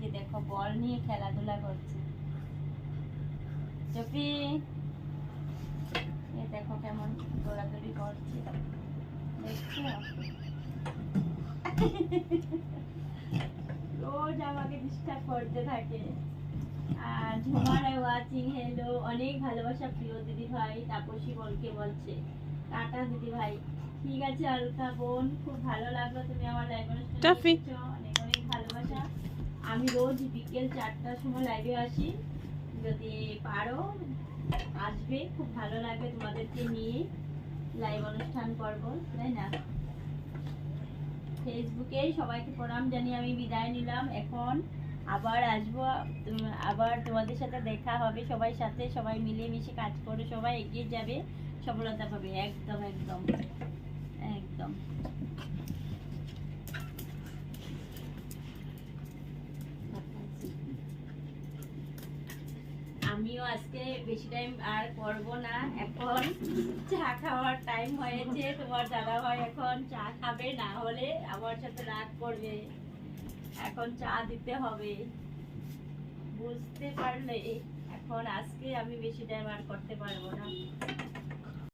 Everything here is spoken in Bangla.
যে দেখো বল নিয়ে খেলাধুলা করছে। চপি এ দেখো কেমন দৌড়াদৌড়ি করছে, দেখছো? রোজ আমাকে ডিস্টার্ব করতে থাকে। আর ঝুমার ওয়াচিং হেলো, অনেক ভালোবাসা প্রিয় দিদি ভাই। তাপসী বলকে বলছে টাটা দিদি ভাই। ঠিক আছে আলকা বোন, খুব ভালো লাগলো তুমি আমার লাইভ অনুষ্ঠানে এসেছো, অনেক অনেক ভালোবাসা। আমি রোজ বিকেল 4টার সময় লাইভে আসি, যদি পারো আসবে, খুব ভালো লাগবে তোমাদেরকে নিয়ে লাইভ অনুষ্ঠান করবো, তাই না? ফেসবুকে সবাইকে প্রণাম জানিয়ে আমি বিদায় নিলাম। এখন আবার আসবো, আবার তোমাদের সাথে দেখা হবে, সবাই সাথে সবাই মিলেমিশে কাজ করে সবাই এগিয়ে যাবে, সফলতা পাবে। একদম একদম একদম। আমিও আজকে বেশি টাইম আর করব না, এখন চা খাওয়ার টাইম হয়েছে। তোমার দাদা ভাই এখন চা খাবে, না হলে আমার সাথে রাগ করবে। এখন চা দিতে হবে, বুঝতে পারলে? এখন আজকে আমি বেশি টাইম আর করতে পারবো না।